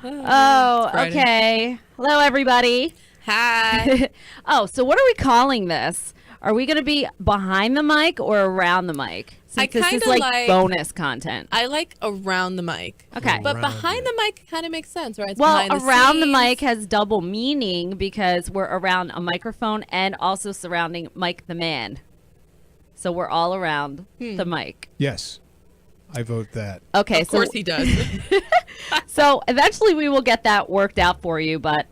Oh, okay. Hello, everybody. Hi. Oh, so what are we calling this? Are we going to be behind the mic or around the mic? Since this is like bonus content. I like around the mic. Okay. But behind the mic kind of makes sense, right? It's well, around the scenes. mic has double meaning because we're around a microphone and also surrounding Mike the man. So we're all around the mic. Yes. I vote that. Okay. Of course he does. So eventually we will get that worked out for you. But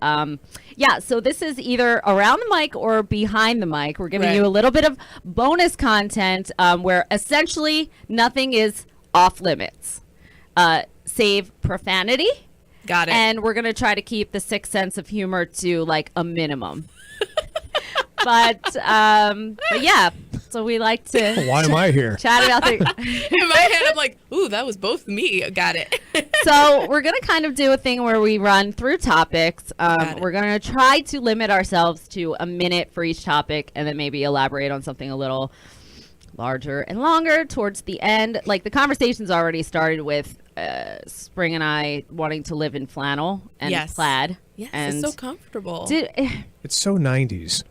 yeah, so this is either around the mic or behind the mic. We're giving you a little bit of bonus content where essentially nothing is off limits, save profanity. Got it. And we're going to try to keep the sixth sense of humor to like a minimum. But yeah, so we like to Why am I here? chat about the... In my head, I'm like, ooh, that was both me. Got it. So we're going to kind of do a thing where we run through topics. We're going to try to limit ourselves to a minute for each topic and then maybe elaborate on something a little larger and longer towards the end. Like the conversation's already started with Spring and I wanting to live in flannel and plaid. Yes, and it's so comfortable. It's so 90s.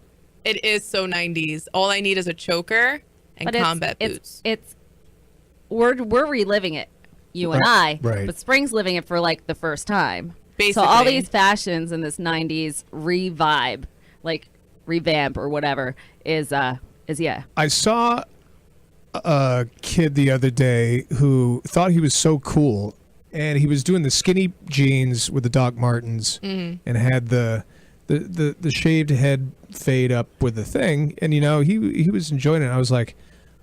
It is so 90s. All I need is a choker and combat boots. We're reliving it, you and I. Right. But Spring's living it for like the first time. Basically. So all these fashions in this 90s revibe, like revamp or whatever, is yeah. I saw a kid the other day who thought he was so cool, and he was doing the skinny jeans with the Doc Martens and had the shaved head fade up with the thing, and you know he was enjoying it. I was like,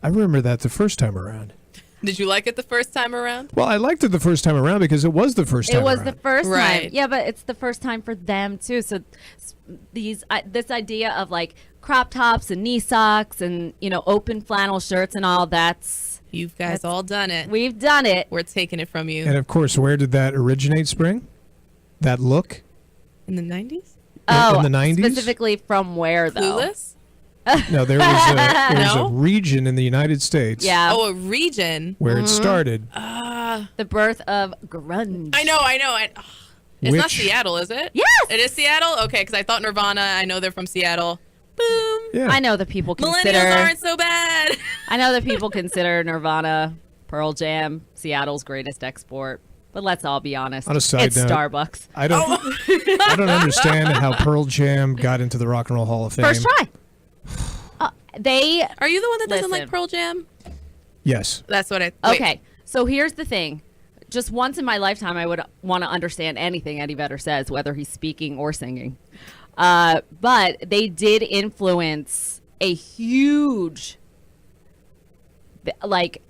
I remember that the first time around. Did you like it the first time around? Well, I liked it the first time around because it was the first time. It was around. the first Right. time. Yeah, but it's the first time for them too. So this idea of like crop tops and knee socks and open flannel shirts and all that's You guys all done it. we've done it. We're taking it from you. And of course, where did that originate, Spring? That look? In the 90s? Oh, in the 90s? Specifically from where though? Clueless? No, there was No? a region in the United States Yeah. Oh, a region. where it started. The birth of grunge. I know. It's not Which- Seattle, is it? Yes. It is Seattle? Okay, because I thought Nirvana. I know they're from Seattle. Boom. Yeah. I know that people consider Millennials aren't so bad. I know that people consider Nirvana, Pearl Jam, Seattle's greatest export. But let's all be honest. On a side it's note, Starbucks. I don't understand how Pearl Jam got into the Rock and Roll Hall of Fame. First try. They Are you the one that doesn't Listen. like Pearl Jam? Yes. That's what I... Wait. Okay. So here's the thing. Just once in my lifetime, I would want to understand anything Eddie Vedder says, whether he's speaking or singing. But they did influence a huge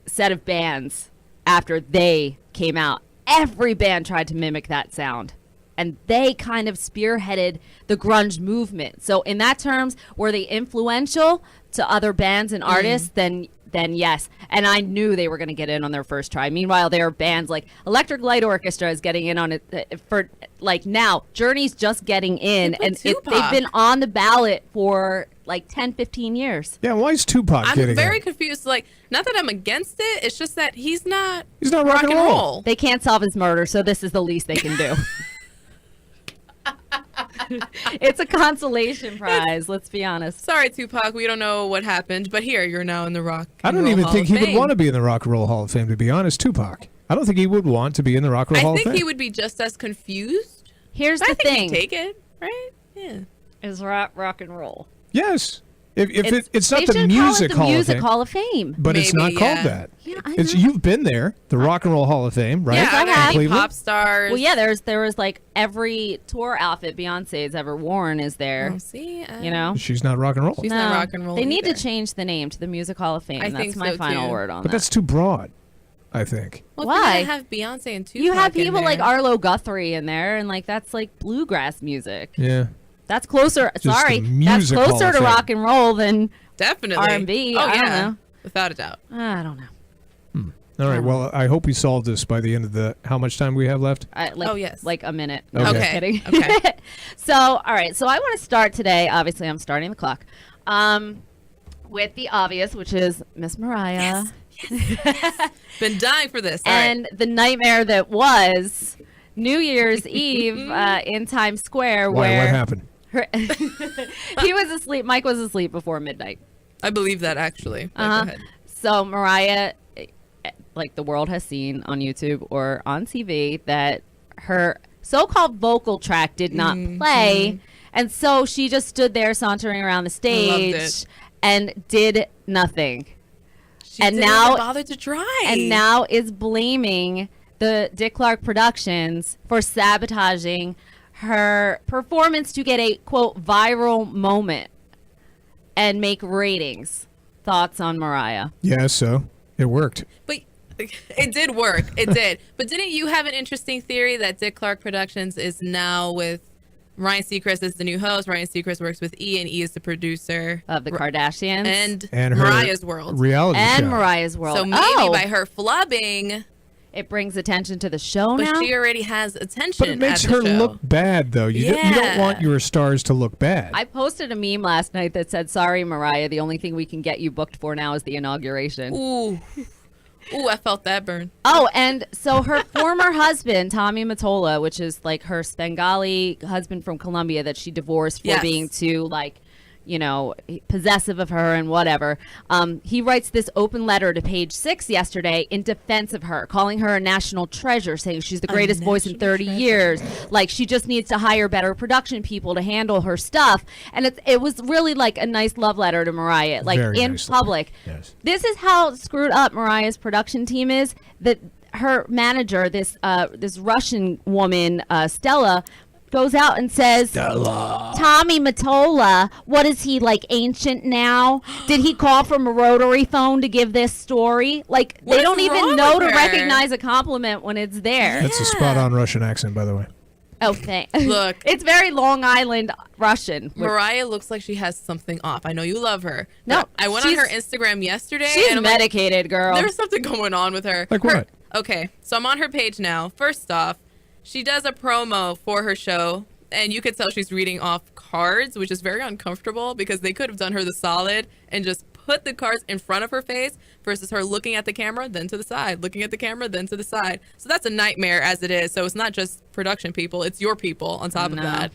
set of bands after they came out. Every band tried to mimic that sound. And they kind of spearheaded the grunge movement. So in that terms, were they influential to other bands and artists? Then yes. And I knew they were going to get in on their first try. Meanwhile, there are bands like Electric Light Orchestra is getting in on it for like now. Journey's just getting in, and they've been on the ballot for like 10, 15 years. Yeah, why is Tupac getting I'm very in? confused. Like, not that I'm against it. It's just that he's not rock and roll. They can't solve his murder, so this is the least they can do. It's a consolation prize, let's be honest. Sorry, Tupac, we don't know what happened, but here, you're now in the Rock I and don't Roll even Hall think of he would Fame. want to be in the Rock and Roll Hall of Fame, to be honest, Tupac. I don't think he would want to be in the Rock and Roll Hall I of Fame. think he would be just as confused. Here's But the I think thing. he'd take it, right? Yeah. Is rock and roll. Yes. It's They not the should Music call it the Hall of Music Fame. Hall of Fame. But it's not Maybe, called yeah. that. Yeah, I It's know. You've been there, the Rock and Roll Hall of Fame, right? Yeah, I have. Cleveland? pop stars. Well, yeah, there was like every tour outfit Beyonce's ever worn is there. Oh, see, You know? She's not rock and roll. She's not rock and roll They need to either. change the name to the Music Hall of Fame. I That's think my so, final too. word on But that. that's too broad, I think. Well, Why? If you're gonna have Beyonce and Tupac You have in people like there. Arlo Guthrie in there, and like that's like bluegrass music. Yeah. That's closer. the Sorry, that's Music Hall closer of to Fame. rock and roll than Definitely. R&B. Oh, I yeah. don't know. Without a doubt. I don't know. All right. Well, I hope we solve this by the end of the. How much time we have left? Like, Oh, yes. like a minute. Okay. No, I'm Okay. just kidding. Okay. So, all right. So I want to start today. Obviously, I'm starting the clock. With the obvious, which is Miss Mariah. Been dying for this. All right. And the nightmare that was New Year's Eve in Times Square Why? where What happened? he was asleep. Mike was asleep before midnight. I believe that actually. Go ahead. So Mariah, like the world has seen on YouTube or on TV, that her so-called vocal track did not play, and so she just stood there sauntering around the stage and did nothing. She didn't even bother to try. And now is blaming the Dick Clark Productions for sabotaging her performance to get a, quote, viral moment and make ratings. Thoughts on Mariah? Yeah, so it worked. But it did work. It did. But didn't you have an interesting theory that Dick Clark Productions is now with Ryan Seacrest as the new host? Ryan Seacrest works with E, and E is the producer Of the Kardashians. and her Mariah's World. reality And show. Mariah's World. So maybe by her flubbing, it brings attention to the show but now. she already has attention. But it makes at the her show. look bad, though. You don't Yeah. want your stars to look bad. I posted a meme last night that said, "Sorry, Mariah, the only thing we can get you booked for now is the inauguration." Ooh, I felt that burn. Oh, and so her former husband, Tommy Mottola, which is like her Bengali husband from Colombia that she divorced for Yes. being too, like, you know, possessive of her and whatever. He writes this open letter to Page 6 yesterday in defense of her, calling her a national treasure, saying she's the greatest voice in 30 years. Like, she just needs to hire better production people to handle her stuff. And it was really like a nice love letter to Mariah, like Very in nice public. Yes. This is how screwed up Mariah's production team is, that her manager, this Russian woman, Stella, goes out and says, Tommy Mottola, what is he, like, ancient now? Did he call from a rotary phone to give this story? Like, What they is don't even wrong know with to her? recognize a compliment when it's there. That's a spot-on Russian accent, by the way. Oh, thanks. Look. It's very Long Island Russian. Mariah looks like she has something off. I know you love her. No, I went on she's- her Instagram yesterday. She's and I'm like, medicated, girl. there's something going on with her. Like what? Okay, so I'm on her page now. First off, she does a promo for her show, and you could tell she's reading off cards, which is very uncomfortable because they could have done her the solid and just put the cards in front of her face versus her looking at the camera, then to the side, looking at the camera, then to the side. So that's a nightmare as it is. So it's not just production people, it's your people on top of No. that.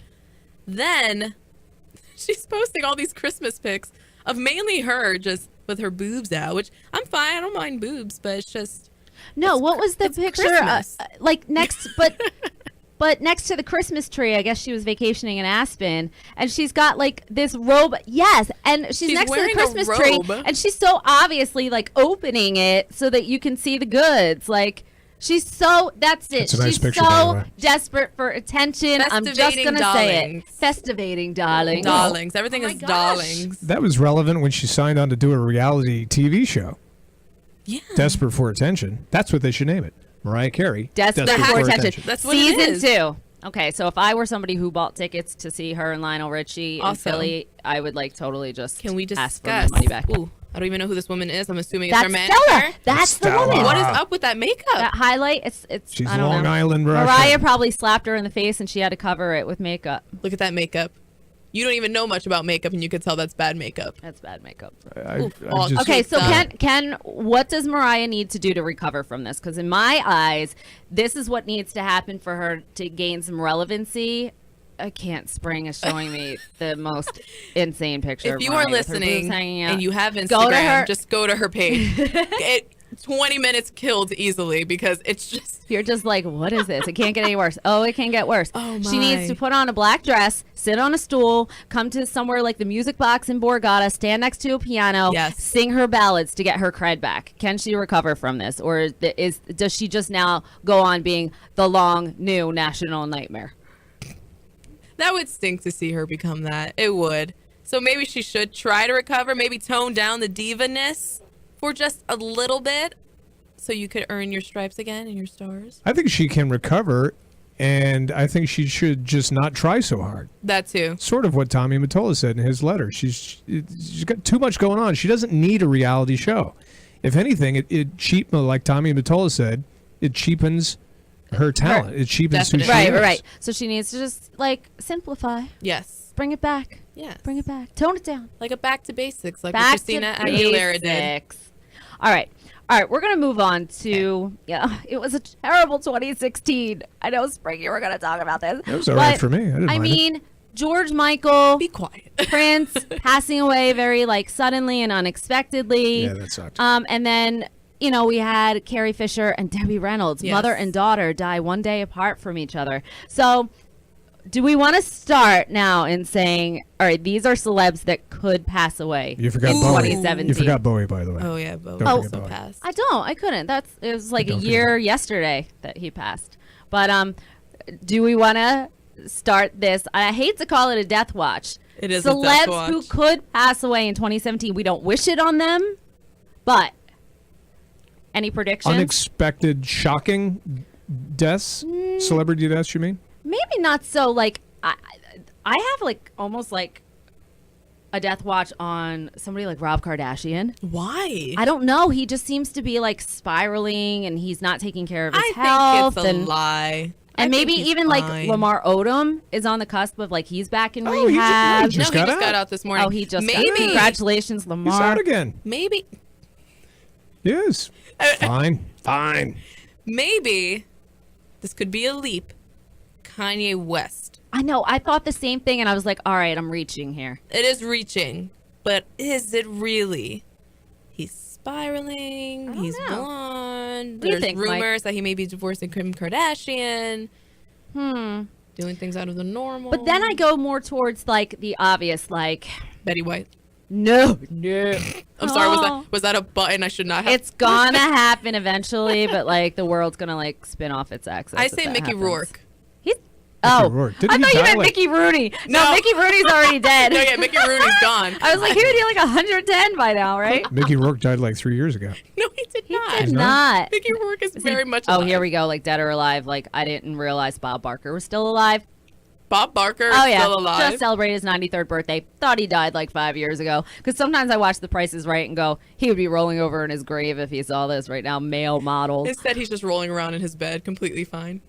Then she's posting all these Christmas pics of mainly her just with her boobs out, which I'm fine. I don't mind boobs, but it's just... No, what was the it's picture? Christmas. Like next, but next to the Christmas tree, I guess she was vacationing in Aspen, and she's got like this robe. Yes, and she's next to the wearing a Christmas tree, robe. and she's so obviously like opening it so that you can see the goods. Like she's so that's it. That's a nice She's picture, by the so way. desperate for attention. I'm just Festivating gonna say it. darlings. Festivating, darling. Darlings. Everything Oh my is gosh. darlings. That was relevant when she signed on to do a reality TV show. Yeah. Desperate for attention. That's what they should name it. Mariah Carey. Desperate for attention. That's what it Season is. 2. Okay, so if I were somebody who bought tickets to see her and Lionel Richie in Awesome. Philly, I would like totally just Can we ask for my discuss? money back. Ooh, I don't even know who this woman is. I'm assuming it's her That's manager. Stella. That's the Stella. woman. What is up with that makeup? That highlight, it's She's I don't Long know. Island Russian. Mariah probably slapped her in the face and she had to cover it with makeup. Look at that makeup. You don't even know much about makeup, and you could tell that's bad makeup. That's bad makeup. All just, Okay, so Stop. Ken, what does Mariah need to do to recover from this? Because in my eyes, this is what needs to happen for her to gain some relevancy. I can't. Spring is showing me the most insane picture. If of you Mariah are with her boobs listening hanging out. and you have Instagram, Go to her- just go to her page. 20 minutes killed easily because it's just... You're just like, what is this? It can't get any worse. Oh, it can get worse. Oh, She needs my. to put on a black dress, sit on a stool, come to somewhere like the Music Box in Borgata, stand next to a piano, Yes. sing her ballads to get her cred back. Can she recover from this? Or does she just now go on being the long, new national nightmare? That would stink to see her become that. It would. So maybe she should try to recover, maybe tone down the diva-ness for just a little bit so you could earn your stripes again and your stars. I think she can recover, and I think she should just not try so hard. That too. Sort of what Tommy Mottola said in his letter. She's got too much going on. She doesn't need a reality show. If anything, like Tommy Mottola said, it cheapens her talent. It cheapens who she Definitely. is. Right. So she needs to just like simplify, Yes. bring it back, Yes. bring it back, tone it down. Like a back to basics, like what Back Christina to Aguilera did. basics. All right. All right, we're going to move on to, it was a terrible 2016. I know, Spring, you were going to talk about this. It was all right for me. I didn't mind mean, George Michael, Be quiet. Prince passing away very suddenly and unexpectedly. Yeah, that sucked. And then, we had Carrie Fisher and Debbie Reynolds, Yes. mother and daughter, die one day apart from each other. So do we want to start now in saying, all right, these are celebs that could pass away? You forgot in Bowie. 2017. You forgot Bowie, by the way. Oh, yeah. But Don't also forget Bowie. passed. I couldn't. It was like a Don't year forget. yesterday that he passed. But do we want to start this? I hate to call it a death watch. It is a death Celebs who watch. could pass away in 2017. We don't wish it on them, but any predictions? Unexpected, shocking deaths? Celebrity deaths, you mean? Maybe not so. I have almost a death watch on somebody like Rob Kardashian. Why? I don't know. He just seems to be spiraling, and he's not taking care of his I health. think it's a and lie. And I think maybe he's even fine. Lamar Odom is on the cusp of he's back in Oh, he rehab. just No, he got just out. got out this morning. Oh, he just maybe. got congratulations, He's Lamar. out again. Maybe. Yes. Fine. Fine. Maybe this could be a leap. Kanye West. I know. I thought the same thing, and I was like, all right, I'm reaching here. It is reaching, but is it really? He's spiraling. don't He's know. blonde. What do you There's think, Mike? rumors that he may be divorcing Kim Kardashian. Doing things out of the normal. But then I go more towards the obvious, Betty White. no. I'm sorry. Oh. Was that a button I should not have? It's gonna happen eventually, but the world's gonna spin off its axis. I if say that Mickey happens. Rourke. He's Rourke. I Didn't he thought you die meant Mickey Rooney. No, No. Mickey Rooney's already dead. No, yeah, Mickey Rooney's gone. I was like, he would be 110 by now, right? Mickey Rourke died 3 years ago. No, he did not. Did not. Mickey Rourke is Is he- very much Oh, alive. here we go. Dead or alive. I didn't realize Bob Barker was still alive. Bob Barker is Oh yeah, still alive. just celebrated his 93rd birthday. Thought he died 5 years ago. Because sometimes I watch The Price is Right and go, he would be rolling over in his grave if he saw this right now. Male models. Instead, he's just rolling around in his bed, completely fine.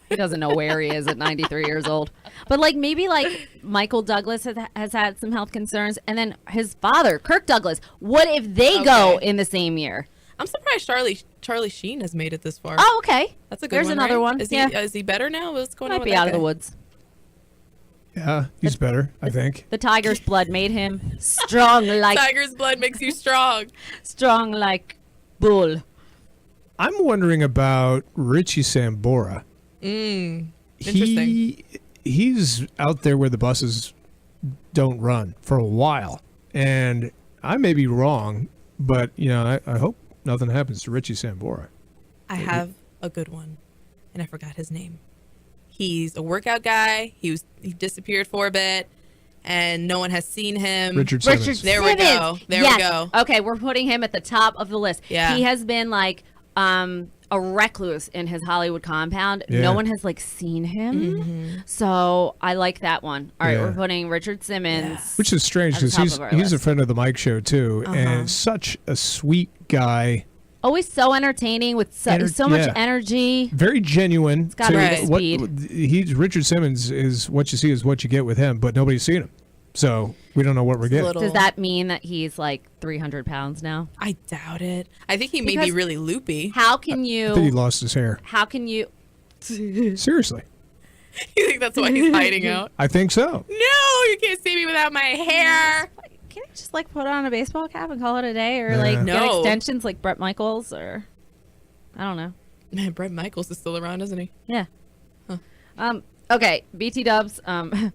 He doesn't know where he is at 93 years old. But maybe Michael Douglas has had some health concerns, and then his father, Kirk Douglas. What if they go Okay. in the same year? I'm surprised Charlie Sheen has made it this far. Oh, okay. That's a good There's one. another right? one. Is Yeah. he better now? What's going on Might with be that out of the guy? woods. Yeah, he's better, I think. The tiger's blood made him strong Tiger's blood makes you strong. strong like bull. I'm wondering about Richie Sambora. Interesting. He's out there where the buses don't run for a while. And I may be wrong, but, I hope nothing happens to Richie Sambora. I have a good one, and I forgot his name. He's a workout guy. He disappeared for a bit, and no one has seen him. Richard Simmons. There we go. There we go. Okay, we're putting him at the top of the list. Yeah. He has been a recluse in his Hollywood compound. Yeah. No one has seen him. So I like that one. All right, Yeah. we're putting Richard Simmons. Which is strange At the because top he's of our a list. friend of the Mike Show, too, and such a sweet guy. Always so entertaining with so much yeah. energy. Very genuine. He's got really good speed. Richard Simmons is what you see is what you get with him, but nobody's seen him. So we don't know what we're getting. Little- Does that mean that he's 300 pounds now? I doubt it. I think he may Because- be really loopy. How can I think he you? lost his hair. How can you? Seriously. You think that's why he's hiding out? I think so. No, you can't see me without my hair. Can you just put on a baseball cap and call it a day, or Yeah. get No. extensions like Brett Michaels, or I don't know. Man, Brett Michaels is still around, isn't he? Yeah. Okay, BT Dubs.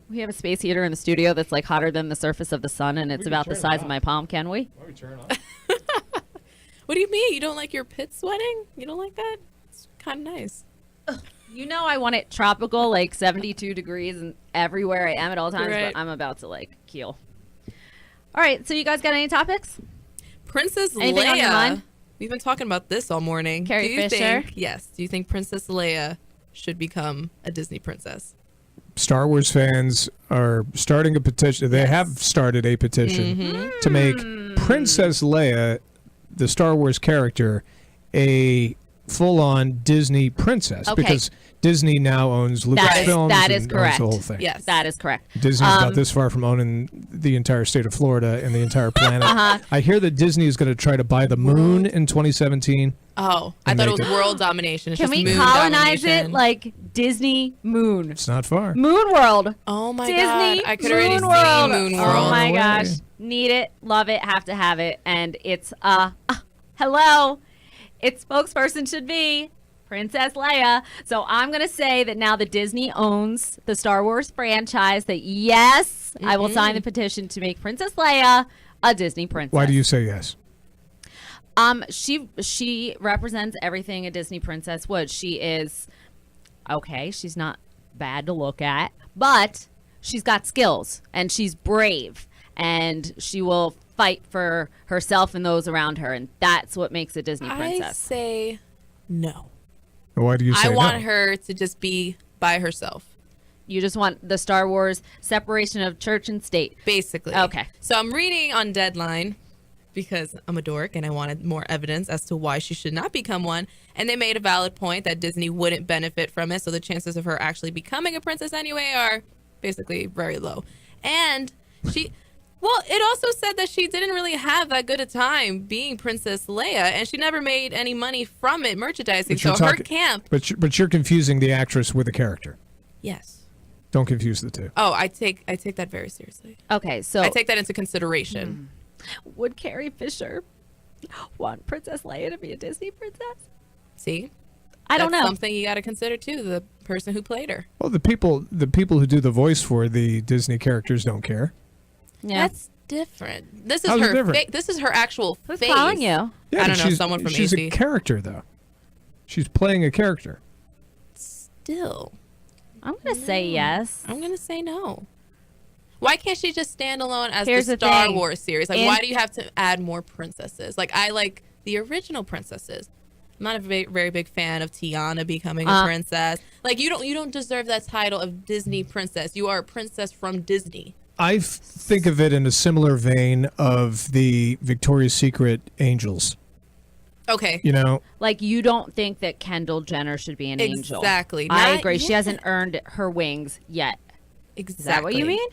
We have a space heater in the studio that's hotter than the surface of the sun, and it's about the size of my palm. Can we? What do you mean? You don't like your pit sweating? You don't like that? It's kind of nice. You know I want it tropical, 72 degrees, and everywhere I am at all times. Right. But I'm about to keel. All right, so you guys got any topics? Princess Anything on your Leia. mind? We've been talking about this all morning. Carrie do you Fisher? Think, yes. Do you think Princess Leia should become a Disney princess? Star Wars fans are starting a petition. They have started a petition to make Princess Leia, the Star Wars character, a full-on Disney princess Okay. because Disney now owns Lucasfilms that is and correct. owns the whole thing. Yes. That is correct. Disney's got this far from owning the entire state of Florida and the entire planet. I hear that Disney is going to try to buy the moon in 2017. Oh, I And thought it make was it- world domination. It's Can just we moon colonize domination. it like Disney Moon? It's not far. Moon World. Oh my Disney god, I could already Moon see World. Moon Oh World. my Away. gosh. Need it, love it, have to have it. And it's hello. Its spokesperson should be Princess Leia. So I'm going to say that now that Disney owns the Star Wars franchise, that yes, I will sign the petition to make Princess Leia a Disney princess. Why do you say yes? She represents everything a Disney princess would. She is okay, she's not bad to look at, but she's got skills and she's brave and she will fight for herself and those around her, and that's what makes a Disney I princess. say no. Why do you say I want no? her to just be by herself, You just want the Star Wars separation of church and state. basically. Okay. So I'm reading on Deadline because I'm a dork and I wanted more evidence as to why she should not become one. And they made a valid point that Disney wouldn't benefit from it. So the chances of her actually becoming a princess anyway are basically very low. And it also said that she didn't really have that good a time being Princess Leia, and she never made any money from it merchandising. But So you're her talking- camp, But you're confusing the actress with the character. yes. Don't confuse the two. Oh, I take that very seriously. Okay, so I take that into consideration. would Carrie Fisher want Princess Leia to be a Disney princess? See, I don't That's know. something you got to consider too. The person who played her. Well, the people who do the voice for the Disney characters don't care. Yeah. That's different. This is How's it her. different? This is her actual Who's face. calling you? Yeah, I but don't know. she's- Someone from She's AC. a character, though. She's playing a character. Still, I'm going to say yes. I'm gonna say no. Why can't she just stand alone as Here's the the Star thing. Wars series? Like, why do you have to add more princesses? Like, I like the original princesses. I'm not a very big fan of Tiana becoming a princess. Like, you don't deserve that title of Disney princess. You are a princess from Disney. I think of it in a similar vein of the Victoria's Secret angels. Okay. You know, Like, you don't think that Kendall Jenner should be an angel. Exactly. I Not agree. She yet. hasn't earned her wings yet. Exactly. Is that what you mean?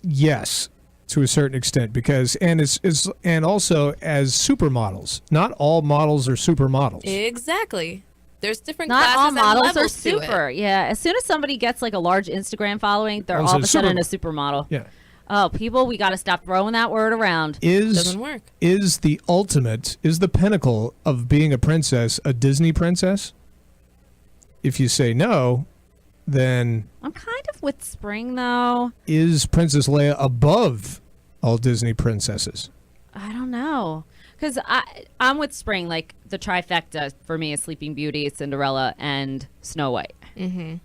yes, to a certain extent, because and also as supermodels. Not all models are supermodels. Exactly. There's different Not classes all and models are levels to it. super. Yeah. As soon as somebody gets like a large Instagram following, they're Oh, all so of a sudden a super- supermodel. Yeah. Oh, people, we got to stop throwing that word around. Doesn't work. Is the pinnacle of being a princess a Disney princess? If you say no, then I'm kind of with Spring, though. is Princess Leia above all Disney princesses? I don't know. Because I'm with Spring. Like, the trifecta for me is Sleeping Beauty, Cinderella, and Snow White. Mm-hmm.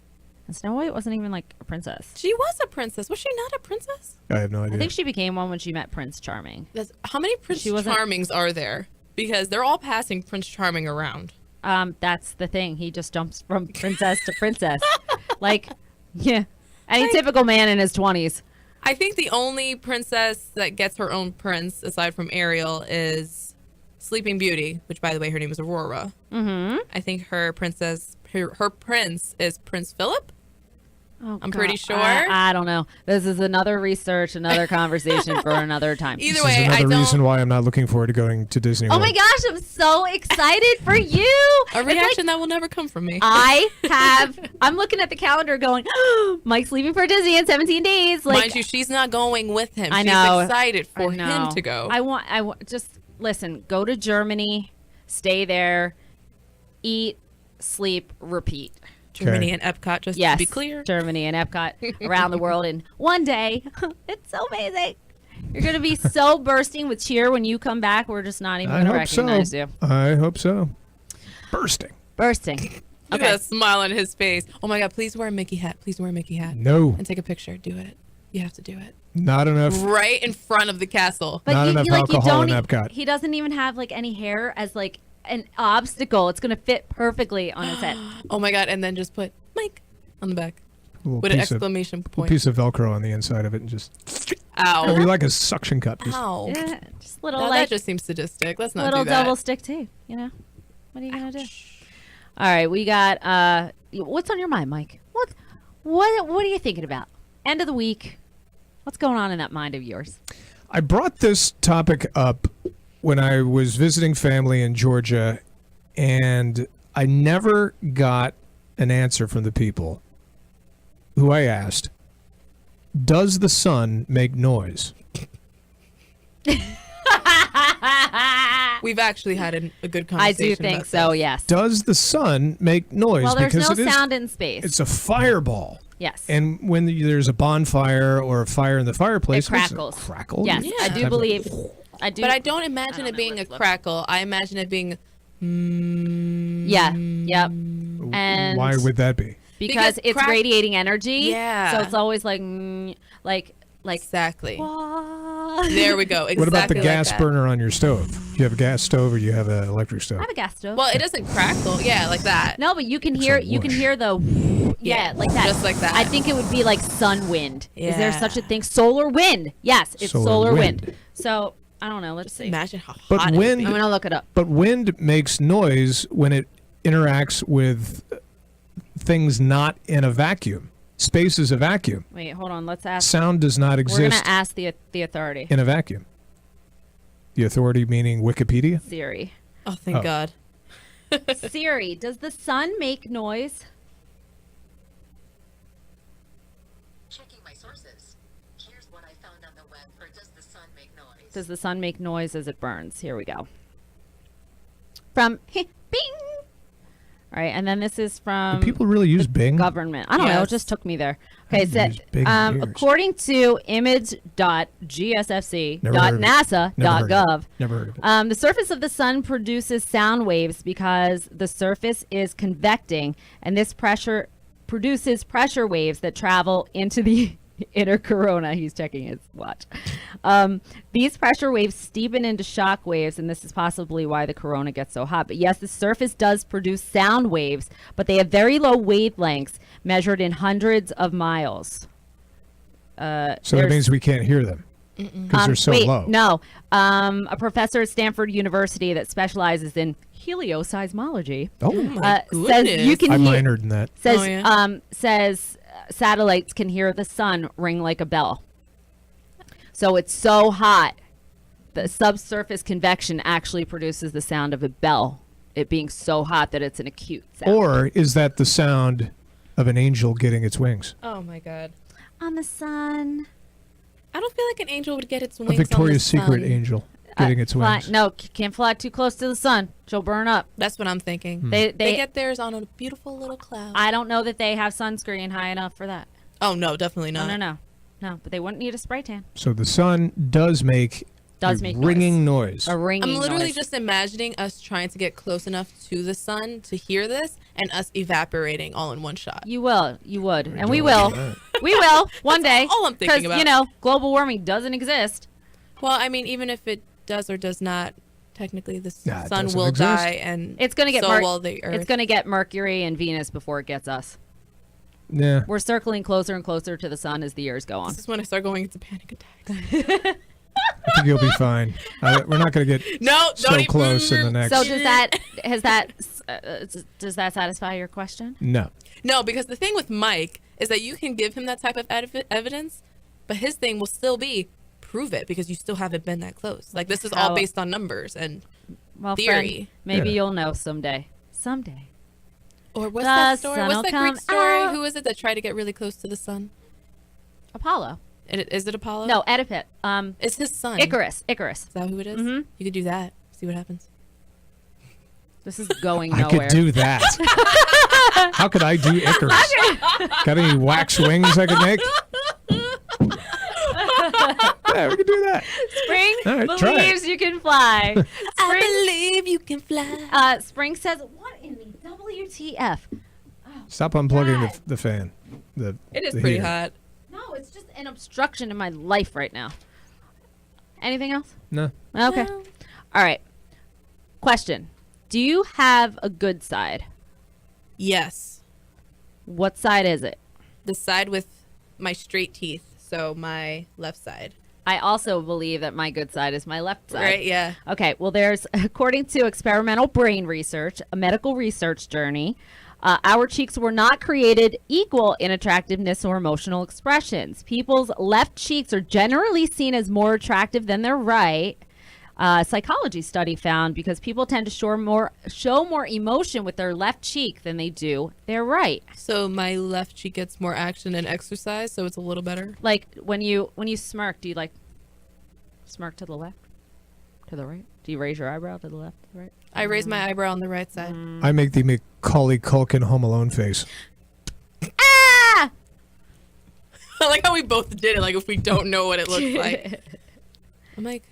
And Snow White wasn't even like a princess. She was a princess. Was she not a princess? I have no idea. I think she became one when she met Prince Charming. How many Prince She wasn't- Charmings are there? Because they're all passing Prince Charming around. That's the thing. He just jumps from princess to princess. Like, yeah. Any typical man in his 20s. I think the only princess that gets her own prince, aside from Ariel, is Sleeping Beauty, which, by the way, her name is Aurora. Mm-hmm. I think her prince is Prince Philip. Oh, I'm pretty sure. I don't know. This is another research, another conversation for another time. Either This way, is I another don't. reason why I'm not looking forward to going to Disney Oh World. my gosh, I'm so excited for you. A It's reaction that will never come from me. I'm looking at the calendar going, oh, Mike's leaving for Disney in 17 days. Like, Mind you, she's not going with him. I She's know. excited for I know. him to go. I want, just listen, go to Germany, stay there, eat, sleep, repeat. Germany and Epcot, just Yes, to be clear. Germany and Epcot around the world in one day. It's so amazing. You're going to be so bursting with cheer when you come back. We're just not even I going to hope so. recognize you. I hope so. Bursting. Bursting. Look at that smile on his face. Oh my God, please wear a Mickey hat. Please wear a Mickey hat. No, And take a picture. Do it. You have to do it. not enough. Right in front of the castle. But Not enough alcohol in Epcot. He doesn't even have like any hair as like an obstacle. It's going to fit perfectly on his head. Oh my God, and then just put Mike on the back Little with an piece of- exclamation little point. piece of Velcro on the inside of it, and just Ow. it'll be like a suction cup. Just, Ow. Yeah, just little Now like that just seems sadistic. Let's not little do that. double stick tape, you know. What are you gonna do? All right, we got. What's on your mind, Mike? What are you thinking about? End of the week. What's going on in that mind of yours? I brought this topic up when I was visiting family in Georgia, and I never got an answer from the people who I asked. Does the sun make noise? We've actually had a good I conversation. do think about so. this. Yes. Does the sun make noise? Well, there's because no it is, sound in space. it's a fireball. Yes. And when there's a bonfire or a fire in the fireplace, It crackles. It's a crackle. Yes, Yeah. I do Type of- believe. I do. But I don't imagine I it don't being know. a Let's look. crackle. I imagine it being. Yeah. Yep. And Why would that be? because Because it's crack- radiating energy. Yeah. So it's always like Exactly. wah. There we go. Exactly What about the like gas that. burner on your stove? Do you have a gas stove or you have an electric stove? I have a gas stove. Well, it doesn't crackle. Yeah, like that. No, but you can It's hear a you can whoosh. hear the Yeah, like that. just like that. I think it would be like sun wind. Is there Yeah. such a thing? Solar wind. Yes, it's Solar solar wind. wind. So I don't know. Let's see. Imagine how But hot it wind- would I'm be. gonna look it up. But wind makes noise when it interacts with things not in a vacuum. Space is a vacuum. Wait, hold on. Let's ask. Sound does not We're gonna exist ask the authority. in a vacuum. The authority meaning Wikipedia? Siri. Oh, thank Oh. God. Siri, does the sun make noise? Checking my sources. Here's what I found on the web for Does the Sun Make Noise? Does the sun make noise as it burns? Here we go. From Bing. All right, and then this is from Do people really use Bing? government. I don't know. It Yes. just took me there. Okay, it haven't said, used Bing in years. according to image.gsfc.nasa.gov, Never heard of it. the surface of the sun produces sound waves because the surface is convecting, and this pressure produces pressure waves that travel into the inner corona. He's checking his watch. These pressure waves steepen into shock waves, and this is possibly why the corona gets so hot. But yes, the surface does produce sound waves, but they have very low wavelengths measured in hundreds of miles. So that there's- means we can't hear them because they're so wait, low. No. A professor at Stanford University that specializes in helioseismology Oh, says goodness. you can I hear, minored in that. says Oh, yeah. says satellites can hear the sun ring like a bell. So it's so hot, the subsurface convection actually produces the sound of a bell. It being so hot that it's an acute sound. Or is that the sound of an angel getting its wings? Oh my God. On the sun. I don't feel like an angel would get its A wings Victoria's on the Secret sun. angel getting its Fly- wings. no, can't fly too close to the sun. She'll burn up. That's what I'm thinking. They They get theirs on a beautiful little cloud. I don't know that they have sunscreen high enough for that. Oh no, definitely not. No, but they wouldn't need a spray tan. So the sun does make Does a make ringing noise. A ringing I'm literally noise. just imagining us trying to get close enough to the sun to hear this, and us evaporating all in one shot. You will. You would. And we don't will. like that. We will one day. all I'm thinking about. you know, global warming doesn't exist. Well, I mean, even if it does or does not, technically the Nah, it sun doesn't will exist. die, and It's going to get so will the Earth. It's going to get Mercury and Venus before it gets us. Yeah. We're circling closer and closer to the sun as the years go on. This is when I start going into panic attacks. I think you'll be fine. We're not going to get No, so don't even- close in the next. So does that satisfy your question? No. No, because the thing with Mike is that you can give him that type of evidence, but his thing will still be prove it because you still haven't been that close. Like this is all How- based on numbers and Well, theory. friend, maybe Yeah. you'll know someday. Someday. or what's The that story? sun What's will that come Greek story? out. Who is it that tried to get really close to the sun? Apollo. Is it Apollo? No, Oedipus. It's his son. Icarus. Icarus. Is that who it is? Mhm. You could do that. See what happens. This is going I nowhere. could do that. How could I do Icarus? Got any wax wings I could make? Yeah, we could do that. Spring All right, try it. believes you can fly. I Spring, believe you can fly. Spring says, "What in the WTF?" Stop unplugging God. the fan. It is the pretty heater. hot. No, it's just an obstruction in my life right now. Anything else? No. Okay. No. All right. Question: do you have a good side? Yes. What side is it? The side with my straight teeth, so my left side. I also believe that my good side is my left side. Right, yeah. Okay, well, according to experimental brain research, a medical research journey, our cheeks were not created equal in attractiveness or emotional expressions. People's left cheeks are generally seen as more attractive than their right. A psychology study found because people tend to show more emotion with their left cheek than they do their right. So my left cheek gets more action and exercise, so it's a little better. Like when you smirk, do you like smirk to the left, to the right? Do you raise your eyebrow to the left, to the right? I raise my eyebrow on the right side. I make the Macaulay Culkin Home Alone face. Ah! I like how we both did it, like if we don't know what it looks like. I'm like,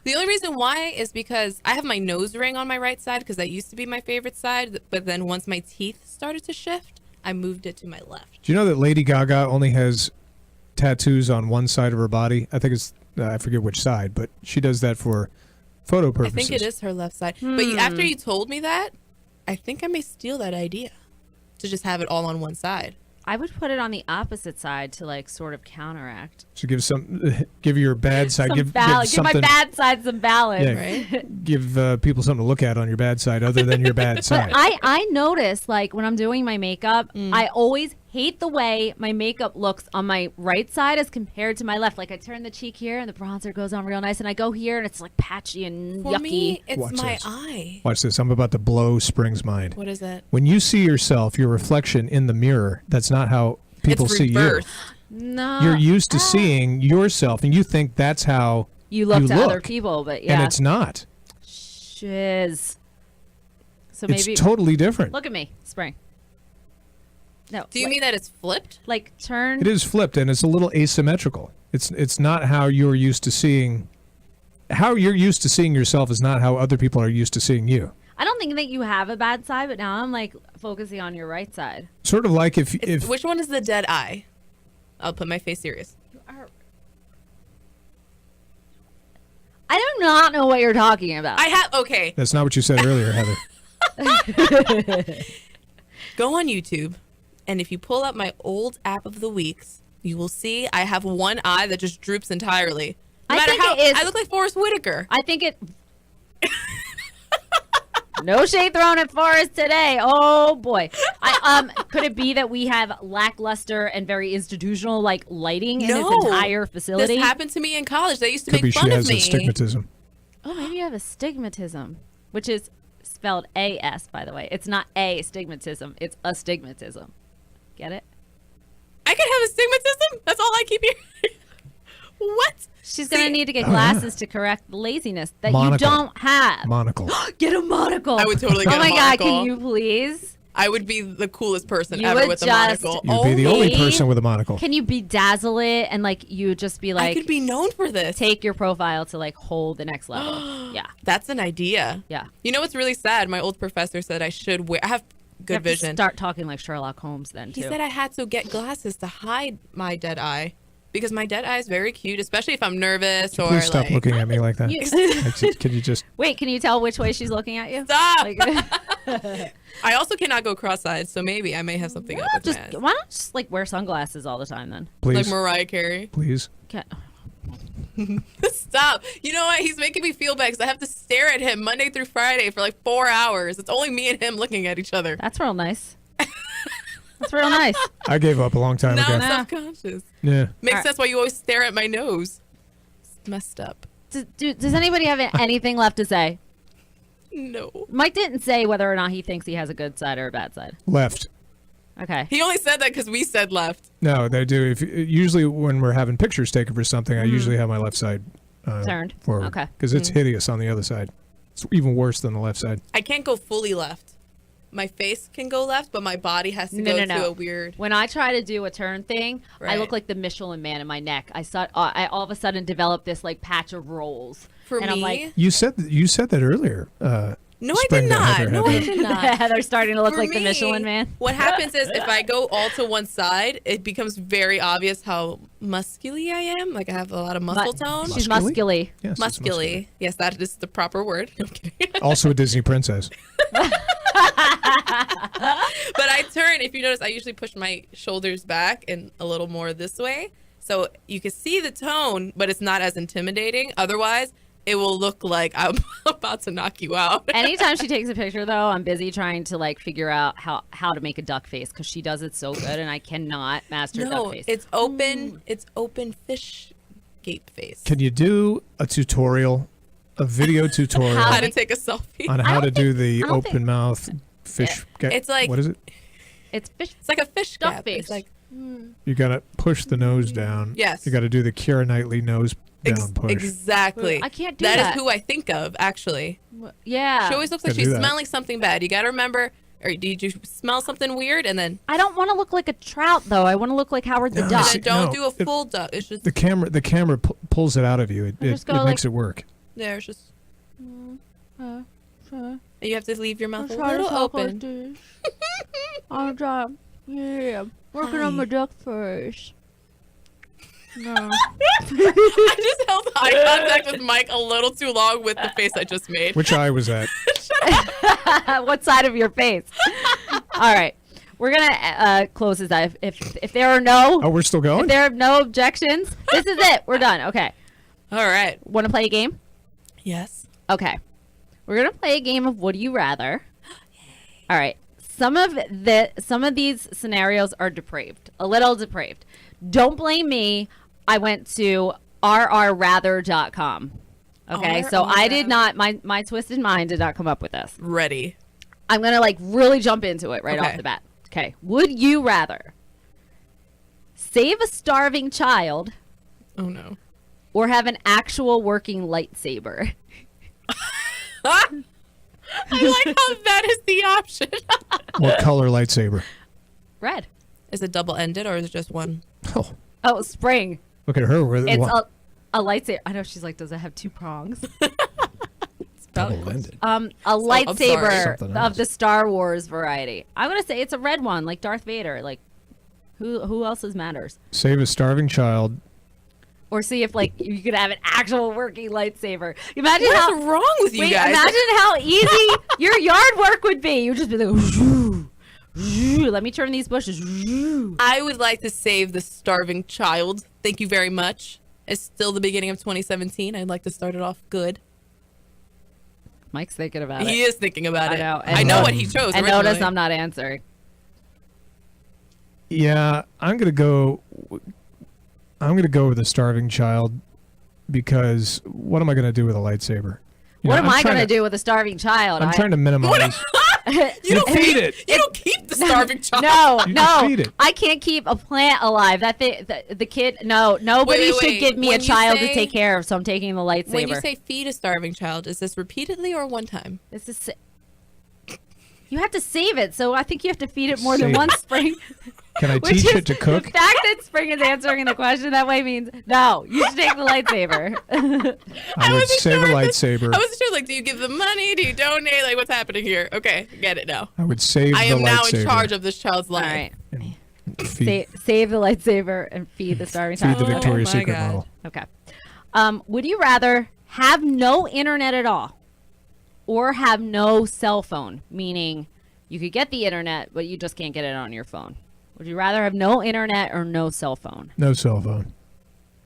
The only reason why is because I have my nose ring on my right side because that used to be my favorite side. But then once my teeth started to shift, I moved it to my left. Do you know that Lady Gaga only has tattoos on one side of her body? I think it's, I forget which side, but she does that for photo purposes. I think it is her left side. But after you told me that, I think I may steal that idea to just have it all on one side. I would put it on the opposite side to like sort of counteract. So give your bad side, give give something, my bad side some balance. yeah, Right? give people something to look at on your bad side other than your bad But side. I notice, like, when I'm doing my makeup, I always hate the way my makeup looks on my right side as compared to my left. Like, I turn the cheek here and the bronzer goes on real nice, and I go here and it's like patchy and For yucky. me, it's Watch my this. eye. Watch this. I'm about to blow Spring's mind. What is that? When you see yourself, your reflection in the mirror, that's not how people It's see reversed. No. you. You're used to seeing yourself, and you think that's how You look to other people, but yeah. and it's not. Shiz. So maybe It's totally different. look at me, Spring. No. Do you mean that it's flipped? like turn? It is flipped, and it's a little asymmetrical. It's not how you're used to seeing. How you're used to seeing yourself is not how other people are used to seeing you. I don't think that you have a bad side, but now I'm like focusing on your right side. Sort of like if Which one is the dead eye? I'll put my face serious. I do not know what you're talking about. I have, okay, that's not what you said earlier, Heather. go on YouTube, and if you pull up my old app of the weeks, you will see I have one eye that just droops entirely. No I matter think how, it is- I look like Forrest Whitaker. I think it. No shade thrown at Forrest today. Oh boy. Could it be that we have lackluster and very institutional like lighting in this No. entire facility? This happened to me in college. They used to Could be make she fun of has me. astigmatism. Oh, maybe you have astigmatism, which is spelled A-S, by the way. It's not astigmatism. It's astigmatism. Get it? I could have astigmatism? That's all I keep hearing. What? She's going to See, need to get Oh, yeah. glasses to correct the laziness that Monocle. you don't have. Monocle. Get a monocle. I would totally get Oh a my God, monocle. can you please? I would be the coolest person You ever would with a just- monocle. You'd be the only me? person with a monocle. Can you bedazzle it and like you just be I like could be known for this. take your profile to like hold the next level. Yeah. That's an idea. Yeah. You know what's really sad? My old professor said I should wear. I have You good have to vision. start talking like Sherlock Holmes then too. He said I had to get glasses to hide my dead eye because my dead eye is very cute, especially if I'm nervous or Please stop like. looking at me like that. Can you just? Wait, can you tell which way she's looking at you? Stop! Like, I also cannot go cross-eyed, so maybe I may have something up with just my eyes. why not just like wear sunglasses all the time then? Please, Like Mariah Carey. please. Okay. Stop. You know what? He's making me feel bad because I have to stare at him Monday through Friday for like 4 hours. It's only me and him looking at each other. That's real nice. That's real nice. I gave up a long time Now I'm ago. Nah. subconscious. Yeah. Makes Alright. sense why you always stare at my nose. It's messed up. Does anybody have anything left to say? No. Mike didn't say whether or not he thinks he has a good side or a bad side. Left. Okay. He only said that because we said left. No, they do. If usually when we're having pictures taken for something, I usually have my left side Turned. forward. Okay. Because it's hideous on the other side. It's even worse than the left side. I can't go fully left. My face can go left, but my body has to No, go no, to no. a weird. When I try to do a turn thing, I Right. look like the Michelin Man in my neck. I all of a sudden develop this like patch of rolls. For and me, I'm like, You said that earlier. no, I Spring did that not. Heather No, had I there. did not. they're starting to look For like the me, Michelin Man. What happens is if I go all to one side, it becomes very obvious how muscular I am. Like I have a lot of muscle tone. She's Muscular? musculy. Yes, it's Muscular. Yes, that is the proper word. I'm kidding. Also a Disney princess. But I turn, if you notice, I usually push my shoulders back and a little more this way So you can see the tone, but it's not as intimidating. Otherwise, it will look like I'm about to knock you out. Anytime she takes a picture, though, I'm busy trying to like figure out how to make a duck face because she does it so good, and I cannot master duck face. It's open. It's open fish gape face. Can you do a tutorial, a video tutorial How to take a selfie? on how to do the I don't open mouth fish? It's like- what is it? It's fish. It's like a fish Duck gap. face. It's like You gotta push the nose down. Yes. You gotta do the Keira Knightley nose down push. exactly. I can't do That that. is who I think of, actually. Yeah. She always looks like Gotta she's do that. smelling something bad. You got to remember, or did you smell something weird? And then, I don't want to look like a trout, though. I want to look like Howard the No, Duck. see- don't no, do a it- full duck. It's just, The camera pulls it out of you. It just go makes like- it work. it's just, Uh, and you have to leave your mouth a try to little talk like open. this. I'm trying. Yeah. Working on my duck face. No. I just held eye contact with Mike a little too long with the face I just made. Which eye was that? What side of your face? All right. We're going to close this out. If there are no Oh, we're still if going? there are no objections, this is it. We're done. Okay. All right. Want to play a game? Yes. Okay. We're going to play a game of Would You Rather. All right. Some of these scenarios are depraved. A little depraved. Don't blame me. I went to rrrather.com. Okay? So I did not my twisted mind did not come up with this. Ready. I'm going to like really jump into it right Okay. off the bat. Okay. Would you rather save a starving child Oh, no. or have an actual working lightsaber? I like how that is the option. What color lightsaber? Red. Is it double-ended or is it just one? Oh, Oh, spring. look at her. It's a lightsaber. I know she's like, does it have two prongs? double-ended. A I'm sorry. lightsaber Something of else. the Star Wars variety. I'm gonna say it's a red one, like Darth Vader. Like, who else's matters? Save a starving child. Or see if like you could have an actual working lightsaber. Imagine What's how wrong with you wait, guys? imagine how easy your yard work would be. You'd just be like, let me turn these bushes. I would like to save the starving child. Thank you very much. It's still the beginning of 2017. I'd like to start it off good. Mike's thinking about He it. is thinking about I it. know. I know what he chose And originally. notice I'm not answering. Yeah, I'm gonna go with the starving child because what am I gonna do with a lightsaber? What am I gonna do with a starving child? I'm trying to minimize. You don't feed keep it. You don't keep the starving child. No, You no, feed it. I can't keep a plant alive. The kid. No, nobody Wait, should give me a when you child to say- take care of. So I'm taking the lightsaber. When you say feed a starving child, is this repeatedly or one time? This is. You have to save it, so I think you have to feed it more than Save one it. Spring. Can I Which teach is- it to cook? The fact that Spring is answering the question that way means no. You should take the lightsaber. I would wasn't save a sure. lightsaber. I wasn't sure. Like, do you give them money? Do you donate? Like, what's happening here? Okay, get it now. I would save I the am now lightsaber. in charge of this child's All life. right. and feed, Save the lightsaber and feed the starving feed child. the Victoria's my Secret God. model. Okay. Would you rather have no internet at all or have no cell phone? Meaning you could get the internet, but you just can't get it on your phone. Would you rather have no internet or no cell phone? No cell phone.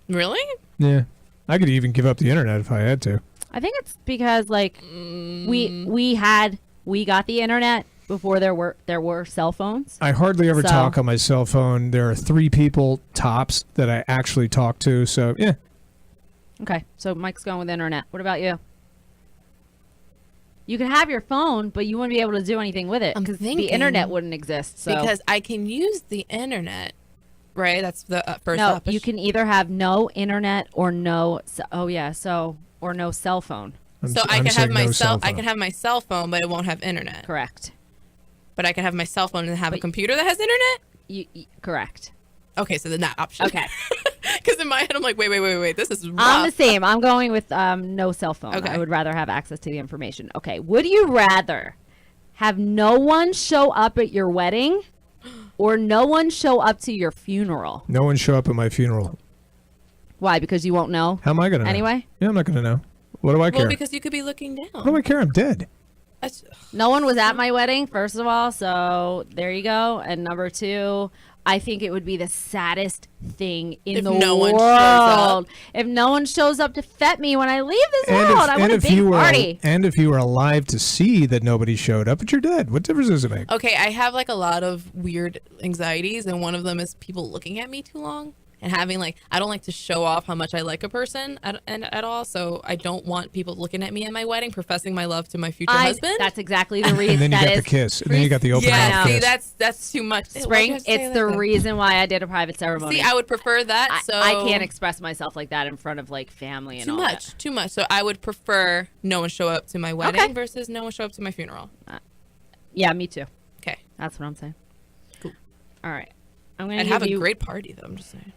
Really? Yeah, I could even give up the internet if I had to. I think it's because like we got the internet before there were cell phones. I hardly ever So- talk on my cell phone. There are 3 people tops that I actually talk to. So yeah, Okay, so Mike's going with internet. What about you? You could have your phone, but you wouldn't be able to do anything with it I'm because the thinking internet wouldn't exist. So Because I can use the internet, right? That's the first no, option. you can either have no internet or no. Or no cell phone. So I I'm can have saying my no cell. I phone. can have my cell phone, but it won't have internet. Correct. But I can have my cell phone and have a But- computer that has internet. Correct. Okay, so then that option. Okay. Because in my head, I'm like, wait. This is rough. I'm the same. I'm going with no cell phone. Okay. I would rather have access to the information. Okay. Would you rather have no one show up at your wedding or no one show up to your funeral? No one show up at my funeral. Why? Because you won't know? How am I gonna know? Anyway? Yeah, I'm not gonna know. What do I care? Well, because you could be looking down. What do I care? I'm dead. That's- No one was at my wedding, first of all, so there you go. And number 2, I think it would be the saddest thing in If the no world one shows up. if no one shows up to fet me when I leave this world. I want a if big you were party. and if you were alive to see that nobody showed up, but you're dead. What difference does it make? Okay, I have like a lot of weird anxieties, and one of them is people looking at me too long and having like I don't like to show off how much I like a person at all. So I don't want people looking at me at my wedding, professing my love to my future husband. That's exactly the reason. And then you that got the is- kiss, and then you got the open yeah, mouth see, kiss. that's too much. Why'd you Spring. have to say It's it the like that? reason why I did a private ceremony. See, I would prefer that. So I can't express myself like that in front of like family and too all much, too much. So I would prefer no one show up to my wedding Okay. versus no one show up to my funeral. that. Yeah, me too. Okay, That's what I'm saying. Cool. All right. I'm gonna I'd give have a you. great party though. I'm just saying.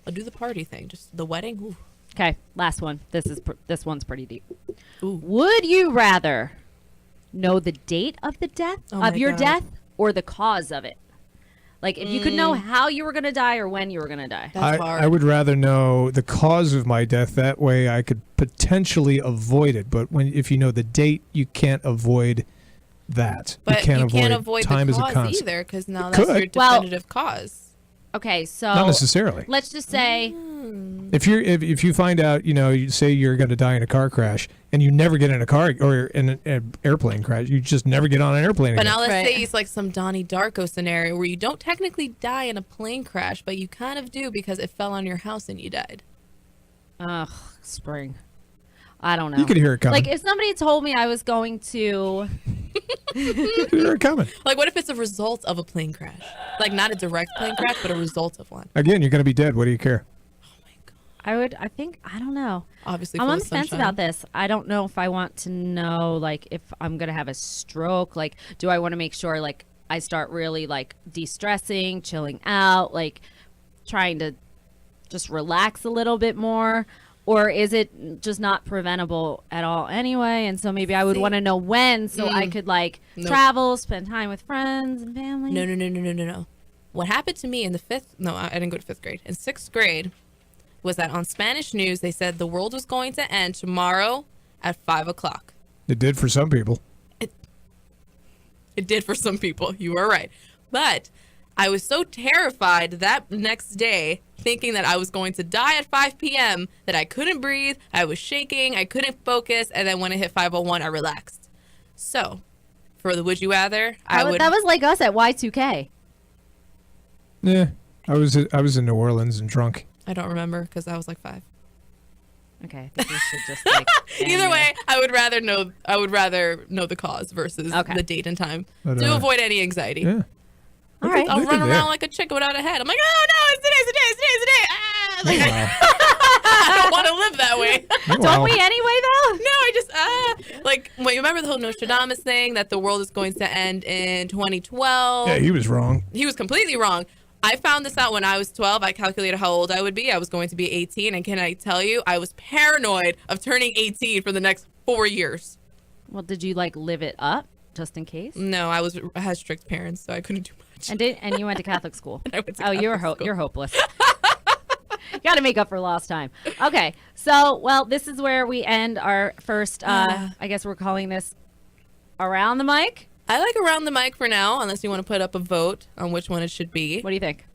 I'll do the party thing. Just the wedding. Ooh. Okay, last one. This one's pretty deep. Ooh. Would you rather know the date of the death Oh my of your God. death or the cause of it? Like if you could know how you were gonna die or when you were gonna die. That's hard. I would rather know the cause of my death. That way I could potentially avoid it. But if you know the date, you can't avoid that. But you can't avoid time the as a cause constant. either, because now that's your Could. Well- definitive cause. Okay, so Not necessarily. let's just say If you find out, you say you're going to die in a car crash, and you never get in a car or in an airplane crash, you just never get on an airplane But again. now let's Right. say it's like some Donnie Darko scenario where you don't technically die in a plane crash, but you kind of do because it fell on your house and you died. ugh, spring. I don't know. You could hear it coming. Like if somebody told me I was going to You could hear it coming. Like, what if it's a result of a plane crash? Like, not a direct plane crash, but a result of one. Again, you're going to be dead. What do you care? I don't know. Obviously, I'm full on of the fence sunshine. about this. I don't know if I want to know, like, if I'm going to have a stroke. Like, do I want to make sure, like, I start really, like, de-stressing, chilling out, like, trying to just relax a little bit more? Or is it just not preventable at all anyway? And so maybe I would See? want to know when so I could, like, Nope. travel, spend time with friends and family. No. What happened to me in the I didn't go to fifth grade. In sixth grade was that on Spanish news, they said the world was going to end tomorrow at 5 o'clock. It did for some people. It did for some people. You are right. But I was so terrified that next day, thinking that I was going to die at 5 p.m., that I couldn't breathe, I was shaking, I couldn't focus, and then when it hit 5:01, I relaxed. So, for the would you rather, I would. That was like us at Y2K. Yeah, I was in New Orleans and drunk. I don't remember because I was like 5. Okay, I think we should just, like, Either end way, I would rather know the cause versus Okay. the date and time But, to avoid any anxiety. Yeah. All right. I'll Look run at around that. like a chicken without a head. I'm like, oh no, it's today. Ah! Like, Wow. I don't want to live that way. Don't we anyway, though? No, I just like wait, you remember the whole Nostradamus thing that the world is going to end in 2012? Yeah, he was wrong. He was completely wrong. I found this out when I was 12. I calculated how old I would be. I was going to be 18, and can I tell you, I was paranoid of turning 18 for the next 4 years. Well, did you like live it up just in case? No, I had strict parents, so I couldn't do much. And you went to Catholic school. I went to you're Catholic school. you're hopeless. You got to make up for lost time. Okay, so this is where we end our first. I guess we're calling this around the mic. I like around the mic for now, unless you want to put up a vote on which one it should be. What do you think?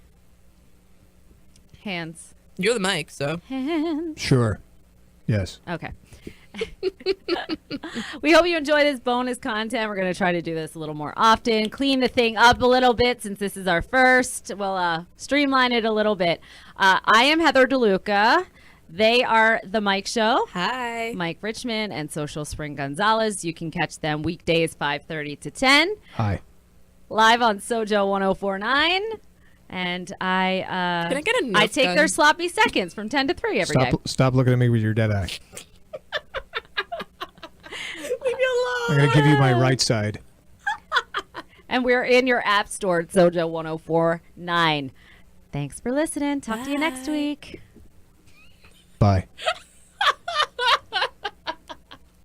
Hands. You're the mic, so. Hands. Sure. Yes. Okay. We hope you enjoy this bonus content. We're going to try to do this a little more often, clean the thing up a little bit since this is our first. We'll streamline it a little bit. I am Heather DeLuca. They are The Mike Show. Hi. Mike Richmond and Social Spring Gonzalez. You can catch them weekdays 5:30 to 10 Hi. live on SoJO 1049. And I Can I get a Nerf I take gun? their sloppy seconds from 10 to 3 every day. Stop looking at me with your dead eye. Leave me alone. I'm going to give you my right side. And we're in your app store at SoJO 1049. Thanks for listening. Talk to you next Bye. week. Bye.